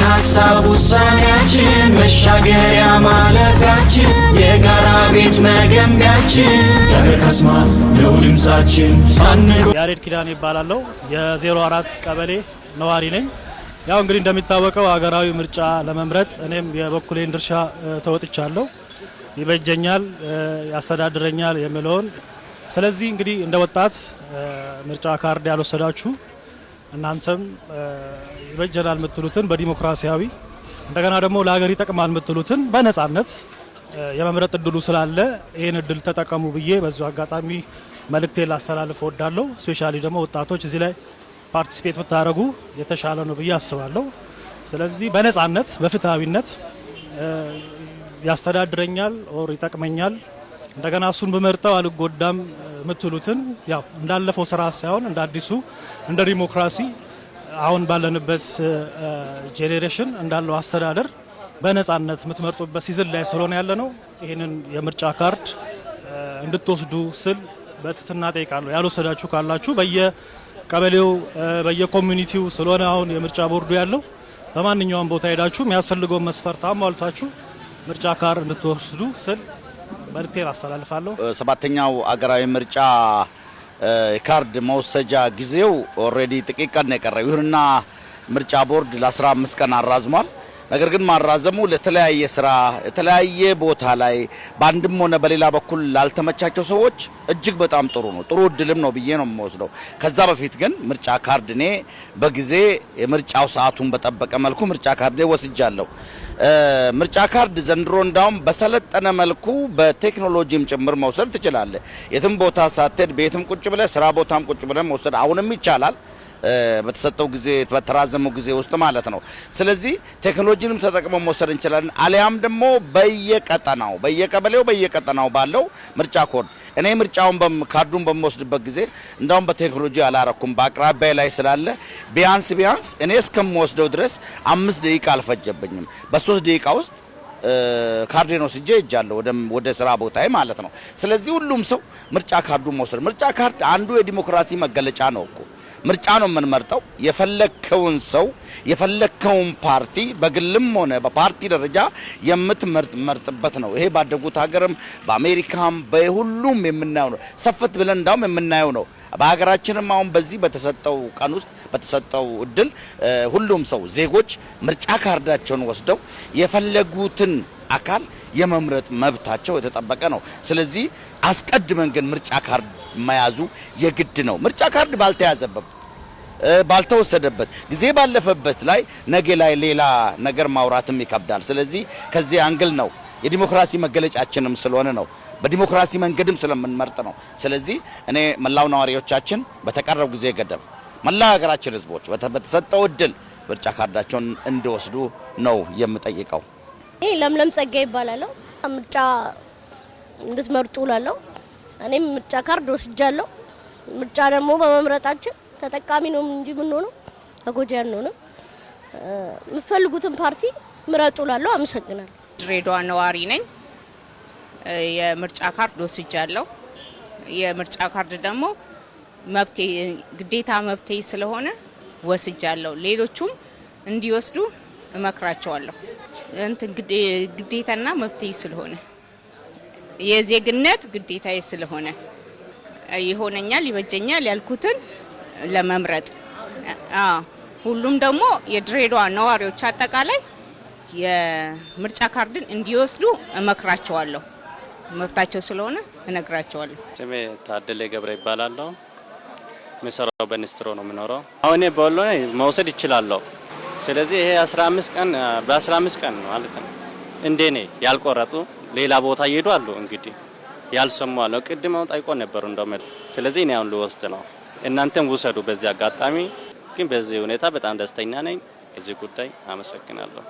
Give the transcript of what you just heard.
የሐሳብ ውሳኔያችን መሻገሪያ ማለፊያችን የጋራ ቤት መገንቢያችን የሀገር ካስማ ነው ድምጻችን ያሬድ ኪዳን ይባላለሁ። የ04 ቀበሌ ነዋሪ ነኝ። ያው እንግዲህ እንደሚታወቀው ሀገራዊ ምርጫ ለመምረጥ እኔም የበኩሌን ድርሻ ተወጥቻለሁ። ይበጀኛል፣ ያስተዳድረኛል የሚለውን ስለዚህ እንግዲህ እንደ ወጣት ምርጫ ካርድ ያልወሰዳችሁ እናንተም ይበጀናል የምትሉትን በዲሞክራሲያዊ እንደገና ደግሞ ለሀገር ይጠቅማል የምትሉትን በነጻነት የመምረጥ እድሉ ስላለ ይሄን እድል ተጠቀሙ ብዬ በዚሁ አጋጣሚ መልእክቴን ላስተላልፍ እወዳለሁ። ስፔሻሊ ደግሞ ወጣቶች እዚህ ላይ ፓርቲሲፔት ብታደርጉ የተሻለ ነው ብዬ አስባለሁ። ስለዚህ በነጻነት በፍትሃዊነት ያስተዳድረኛል ኦር ይጠቅመኛል እንደገና እሱን በመርጠው አልጎዳም የምትሉትን ያው እንዳለፈው ስራ ሳይሆን እንደ አዲሱ እንደ ዲሞክራሲ አሁን ባለንበት ጄኔሬሽን እንዳለው አስተዳደር በነጻነት የምትመርጡበት ሲዝን ላይ ስለሆነ ያለ ነው። ይህንን የምርጫ ካርድ እንድትወስዱ ስል በትህትና ጠይቃለሁ። ያልወሰዳችሁ ካላችሁ በየቀበሌው በየኮሚኒቲው ስለሆነ አሁን የምርጫ ቦርዱ ያለው በማንኛውም ቦታ ሄዳችሁ የሚያስፈልገውን መስፈርት አሟልታችሁ ምርጫ ካርድ እንድትወስዱ ስል መልእክቴን አስተላልፋለሁ። ሰባተኛው አገራዊ ምርጫ ካርድ መውሰጃ ጊዜው ኦሬዲ ጥቂት ቀን ነው የቀረው። ይሁንና ምርጫ ቦርድ ለ15 ቀን አራዝሟል። ነገር ግን ማራዘሙ ለተለያየ ስራ የተለያየ ቦታ ላይ ባንድም ሆነ በሌላ በኩል ላልተመቻቸው ሰዎች እጅግ በጣም ጥሩ ነው፣ ጥሩ እድልም ነው ብዬ ነው የምወስደው። ከዛ በፊት ግን ምርጫ ካርድ እኔ በጊዜ የምርጫው ሰዓቱን በጠበቀ መልኩ ምርጫ ካርድ ወስጃለሁ። ምርጫ ካርድ ዘንድሮ እንዳውም በሰለጠነ መልኩ በቴክኖሎጂም ጭምር መውሰድ ትችላለህ። የትም ቦታ ሳትሄድ ቤትም ቁጭ ብለህ ስራ ቦታም ቁጭ ብለህ መውሰድ አሁንም ይቻላል፣ በተሰጠው ጊዜ በተራዘመው ጊዜ ውስጥ ማለት ነው። ስለዚህ ቴክኖሎጂንም ተጠቅመው መውሰድ እንችላለን። አሊያም ደግሞ በየቀጠናው በየቀበሌው በየቀጠናው ባለው ምርጫ ኮድ እኔ ምርጫውን ካርዱን በመወስድበት ጊዜ እንዳውም በቴክኖሎጂ አላረኩም፣ በአቅራቢያ ላይ ስላለ ቢያንስ እኔ እስከምወስደው ድረስ 5 ደቂቃ አልፈጀብኝም። በ3 ደቂቃ ውስጥ ካርዴን ወስጄ እጃለሁ ወደ ስራ ቦታዬ ማለት ነው። ስለዚህ ሁሉም ሰው ምርጫ ካርዱን መውሰድ ምርጫ ካርድ አንዱ የዲሞክራሲ መገለጫ ነው እኮ። ምርጫ ነው የምንመርጠው። የፈለከውን ሰው የፈለከውን ፓርቲ በግልም ሆነ በፓርቲ ደረጃ የምትመርጥበት ነው። ይሄ ባደጉት ሀገርም በአሜሪካም በሁሉም የምናየው ነው። ሰፈት ብለን እንዳውም የምናየው ነው። በሀገራችንም አሁን በዚህ በተሰጠው ቀን ውስጥ በተሰጠው እድል ሁሉም ሰው ዜጎች ምርጫ ካርዳቸውን ወስደው የፈለጉትን አካል የመምረጥ መብታቸው የተጠበቀ ነው። ስለዚህ አስቀድመን ግን ምርጫ ካርድ መያዙ የግድ ነው። ምርጫ ካርድ ባልተያዘበት ባልተወሰደበት ጊዜ ባለፈበት ላይ ነገ ላይ ሌላ ነገር ማውራትም ይከብዳል። ስለዚህ ከዚህ አንግል ነው የዲሞክራሲ መገለጫችንም ስለሆነ ነው በዲሞክራሲ መንገድም ስለምንመርጥ ነው። ስለዚህ እኔ መላው ነዋሪዎቻችን በተቀረው ጊዜ ገደብ መላ ሀገራችን ህዝቦች በተሰጠው እድል ምርጫ ካርዳቸውን እንዲወስዱ ነው የምጠይቀው። እኔ ለምለም ጸጋ ይባላለሁ። ምርጫ እንድትመርጡ እላለሁ። እኔም ምርጫ ካርድ ወስጃለሁ። ምርጫ ደግሞ በመምረጣችን ተጠቃሚ ነው እንጂ ምን ሆኖ ተጎጂ አንሆንም። የምትፈልጉትን ፓርቲ ምረጡ እላለሁ። አመሰግናለሁ። ድሬዳዋ ነዋሪ ነኝ። የምርጫ ካርድ ወስጃለሁ። የምርጫ ካርድ ደግሞ መብቴ ግዴታ መብቴ ስለሆነ ወስጃለሁ። ሌሎቹም እንዲወስዱ እመክራቸዋለሁ። እንትን ግዴታና መብቴ ስለሆነ የዜግነት ግዴታዬ ስለሆነ ይሆነኛል ይበጀኛል ያልኩትን ለመምረጥ ሁሉም ደግሞ የድሬዳዋ ነዋሪዎች አጠቃላይ የምርጫ ካርድን እንዲወስዱ እመክራቸዋለሁ። መብታቸው ስለሆነ እነግራቸዋለሁ። ስሜ ታደለ ገብረ ይባላለሁ። ምሰራው በንስትሮ ነው የምኖረው። አሁን በወሎ ላይ መውሰድ ይችላልው። ስለዚህ ይሄ 15 ቀን በ15 ቀን ማለት ነው። እንደኔ ያልቆረጡ ሌላ ቦታ ይሄዳሉ። እንግዲህ ያልሰሙ አለ ቅድም ጠይቆ ነበር እንደውም። ስለዚህ እኔ አሁን ልወስድ ነው። እናንተም ውሰዱ። በዚህ አጋጣሚ ግን በዚህ ሁኔታ በጣም ደስተኛ ነኝ። እዚህ ጉዳይ አመሰግናለሁ።